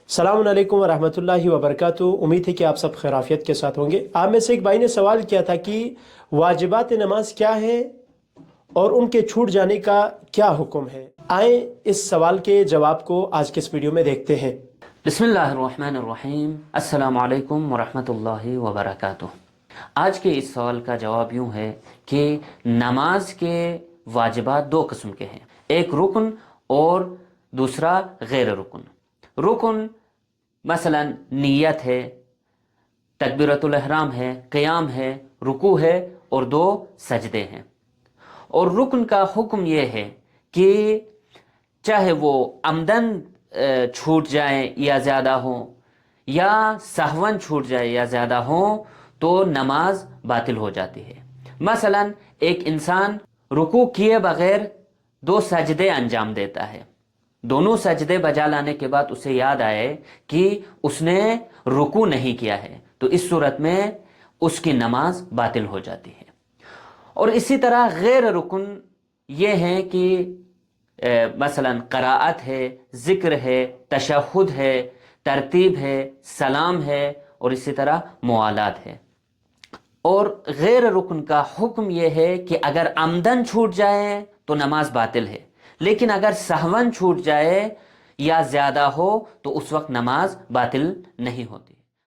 السلام علیکم ورحمۃ اللہ وبرکاتہ۔ امید ہے کہ آپ سب خیرافیت کے ساتھ ہوں گے۔ آپ میں سے ایک بھائی نے سوال کیا تھا کہ واجبات نماز کیا ہے اور ان کے چھوٹ جانے کا کیا حکم ہے۔ آئیں اس سوال کے جواب کو آج کے اس ویڈیو میں دیکھتے ہیں۔ بسم اللہ الرحمن الرحیم۔ السلام علیکم ورحمۃ اللہ وبرکاتہ۔ آج کے اس سوال کا جواب یوں ہے کہ نماز کے واجبات دو قسم کے ہیں، ایک رکن اور دوسرا غیر رکن۔ رکن مثلا نیت ہے، تکبیرۃ الاحرام ہے، قیام ہے، رکوع ہے اور دو سجدے ہیں۔ اور رکن کا حکم یہ ہے کہ چاہے وہ عمدن چھوٹ جائیں یا زیادہ ہوں، یا سہون چھوٹ جائے یا زیادہ ہوں، تو نماز باطل ہو جاتی ہے۔ مثلا ایک انسان رکوع کیے بغیر دو سجدے انجام دیتا ہے، دونوں سجدے بجا لانے کے بعد اسے یاد آئے کہ اس نے رکوع نہیں کیا ہے، تو اس صورت میں اس کی نماز باطل ہو جاتی ہے۔ اور اسی طرح غیر رکن یہ ہیں کہ مثلا قراءت ہے، ذکر ہے، تشہد ہے، ترتیب ہے، سلام ہے اور اسی طرح موالات ہے۔ اور غیر رکن کا حکم یہ ہے کہ اگر عمدن چھوٹ جائے تو نماز باطل ہے، لیکن اگر سہون چھوٹ جائے یا زیادہ ہو تو اس وقت نماز باطل نہیں ہوتی۔